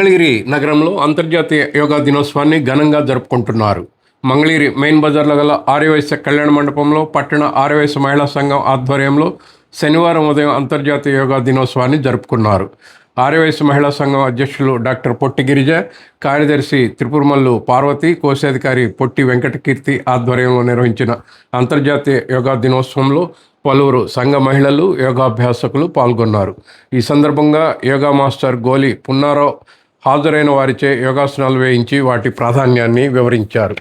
మంగళగిరి నగరంలో అంతర్జాతీయ యోగా దినోత్సవాన్ని ఘనంగా జరుపుకుంటున్నారు. మంగళగిరి మెయిన్ బజార్లో గల ఆర్యవైశ్య కళ్యాణ మండపంలో పట్టణ ఆర్యవైశ్య మహిళా సంఘం ఆధ్వర్యంలో శనివారం ఉదయం అంతర్జాతీయ యోగా దినోత్సవాన్ని జరుపుకున్నారు. ఆర్యవైశ్య మహిళా సంఘం అధ్యక్షులు డాక్టర్ పొట్టి గిరిజ, కార్యదర్శి త్రిపురమల్లు పార్వతి, కోశాధికారి పొట్టి వెంకటకీర్తి ఆధ్వర్యంలో నిర్వహించిన అంతర్జాతీయ యోగా దినోత్సవంలో పలువురు సంఘ మహిళలు, యోగాభ్యాసకులు పాల్గొన్నారు. ఈ సందర్భంగా యోగా మాస్టర్ గోలి పున్నారావు హాజరైన వారిచే యోగాసనాలు వేయించి వాటి ప్రాధాన్యాన్ని వివరించారు.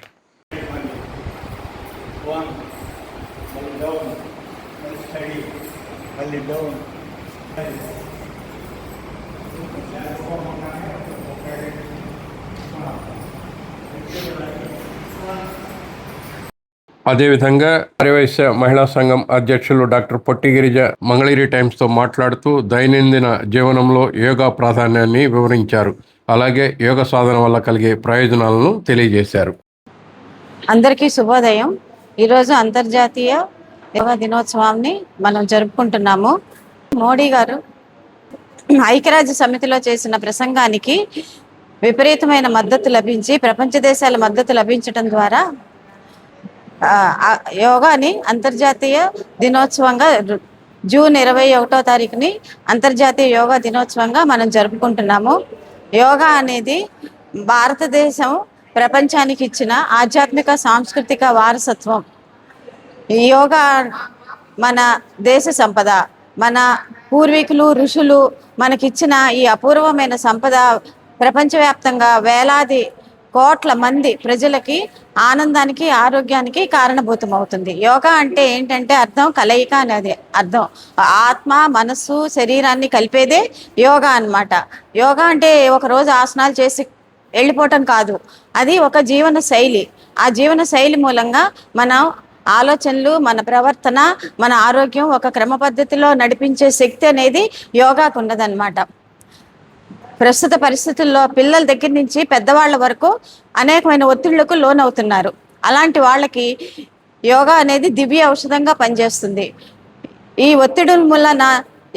అదేవిధంగా ఆర్యవైశ్య మహిళా సంఘం అధ్యక్షులు డాక్టర్ పొట్టి గిరిజ మంగళగిరి టైమ్స్తో మాట్లాడుతూ దైనందిన జీవనంలో యోగా ప్రాధాన్యాన్ని వివరించారు. అలాగే యోగ సాధన వల్ల కలిగే ప్రయోజనాలను తెలియజేశారు. అందరికీ శుభోదయం. ఈరోజు అంతర్జాతీయ యోగా దినోత్సవాన్ని మనం జరుపుకుంటున్నాము. మోడీ గారు ఐక్యరాజ్య సమితిలో చేసిన ప్రసంగానికి విపరీతమైన మద్దతు లభించి ప్రపంచ దేశాల మద్దతు లభించడం ద్వారా యోగాని అంతర్జాతీయ దినోత్సవంగా జూన్ 21వ తారీఖుని అంతర్జాతీయ యోగా దినోత్సవంగా మనం జరుపుకుంటున్నాము. యోగా అనేది భారతదేశం ప్రపంచానికి ఇచ్చిన ఆధ్యాత్మిక సాంస్కృతిక వారసత్వం. ఈ యోగా మన దేశ సంపద, మన పూర్వీకులు ఋషులు మనకిచ్చిన ఈ అపూర్వమైన సంపద ప్రపంచవ్యాప్తంగా వేలాది కోట్ల మంది ప్రజలకి ఆనందానికి, ఆరోగ్యానికి కారణభూతం అవుతుంది. యోగా అంటే ఏంటంటే అర్థం కలయిక అనేది అర్థం. ఆత్మ, మనస్సు, శరీరాన్ని కలిపేదే యోగా అన్నమాట. యోగా అంటే ఒకరోజు ఆసనాలు చేసి వెళ్ళిపోవటం కాదు, అది ఒక జీవన శైలి. ఆ జీవన శైలి మూలంగా మనం ఆలోచనలు, మన ప్రవర్తన, మన ఆరోగ్యం ఒక క్రమ పద్ధతిలో నడిపించే శక్తి అనేది యోగాకు ఉన్నదన్నమాట. ప్రస్తుత పరిస్థితుల్లో పిల్లల దగ్గర నుంచి పెద్దవాళ్ళ వరకు అనేకమైన ఒత్తిళ్లకు లోనవుతున్నారు. అలాంటి వాళ్ళకి యోగా అనేది దివ్య ఔషధంగా పనిచేస్తుంది. ఈ ఒత్తిడుల వలన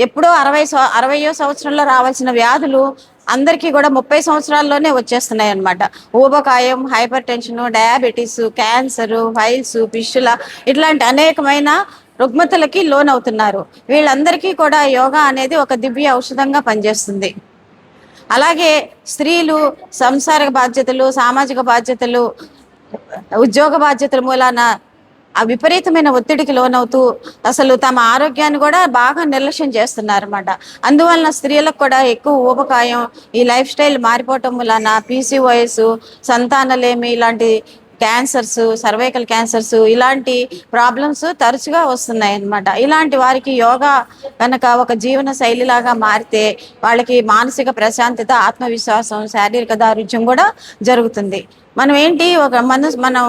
ఎప్పుడో 60వ సంవత్సరంలో రావాల్సిన వ్యాధులు అందరికీ కూడా 30 సంవత్సరాల్లోనే వచ్చేస్తున్నాయి అన్నమాట. ఊబకాయం, hypertension, diabetes, cancer, piles, పిష్యుల ఇట్లాంటి అనేకమైన రుగ్మతలకి లోనవుతున్నారు. వీళ్ళందరికీ కూడా యోగా అనేది ఒక దివ్య ఔషధంగా పనిచేస్తుంది. అలాగే స్త్రీలు సంసార బాధ్యతలు, సామాజిక బాధ్యతలు, ఉద్యోగ బాధ్యతల మూలాన ఆ విపరీతమైన ఒత్తిడికి లోనవుతూ అసలు తమ ఆరోగ్యాన్ని కూడా బాగా నిర్లక్ష్యం చేస్తున్నారు అన్నమాట. అందువలన స్త్రీలకు కూడా ఎక్కువ ఊబకాయం, ఈ లైఫ్ స్టైల్ మారిపోవటం వలన PCOS, సంతానలేమి, ఇలాంటి క్యాన్సర్స్, సర్వైకల్ క్యాన్సర్స్, ఇలాంటి ప్రాబ్లమ్స్ తరచుగా వస్తున్నాయి అన్నమాట. ఇలాంటి వారికి యోగా కనుక ఒక జీవన శైలిలాగా మారితే వాళ్ళకి మానసిక ప్రశాంతత, ఆత్మవిశ్వాసం, శారీరక దారుఢ్యం కూడా జరుగుతుంది. మనం ఏంటి మనం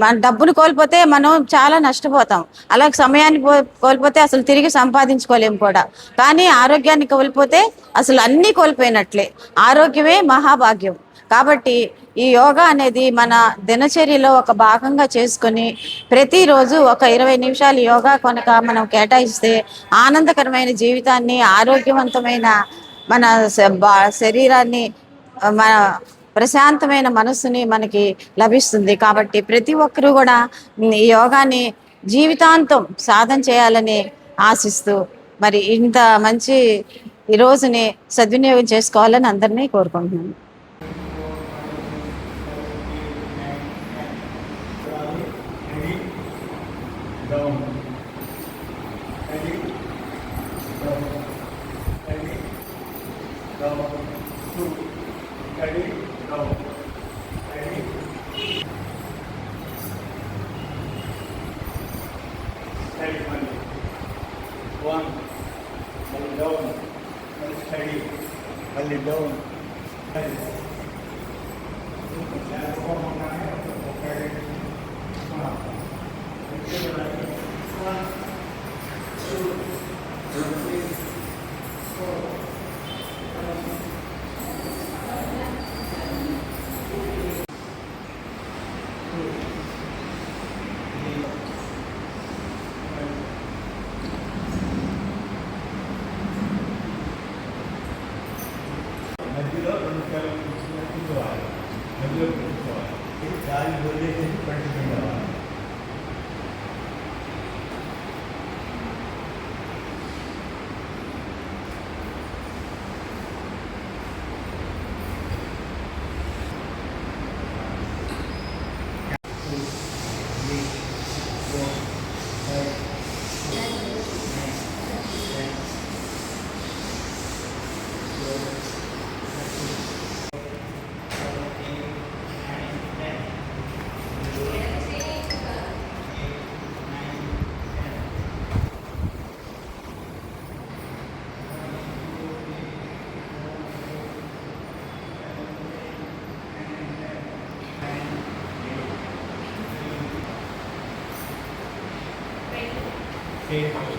మన డబ్బును కోల్పోతే మనం చాలా నష్టపోతాం. అలాగే సమయాన్ని కోల్పోతే అసలు తిరిగి సంపాదించుకోలేము కూడా. కానీ ఆరోగ్యాన్ని కోల్పోతే అసలు అన్నీ కోల్పోయినట్లే. ఆరోగ్యమే మహాభాగ్యం. కాబట్టి ఈ యోగా అనేది మన దినచర్యలో ఒక భాగంగా చేసుకొని ప్రతిరోజు ఒక 20 నిమిషాలు యోగా కనుక మనం కేటాయిస్తే ఆనందకరమైన జీవితాన్ని, ఆరోగ్యవంతమైన మన శరీరాన్ని, మన ప్రశాంతమైన మనస్సుని మనకి లభిస్తుంది. కాబట్టి ప్రతి ఒక్కరూ కూడా ఈ యోగాని జీవితాంతం సాధన చేయాలని ఆశిస్తూ మరి ఇంత మంచి ఈ రోజుని సద్వినియోగం చేసుకోవాలని అందరినీ కోరుకుంటున్నాను. మధ్యలో వదిలేసి పడుతుంటావా? Okay.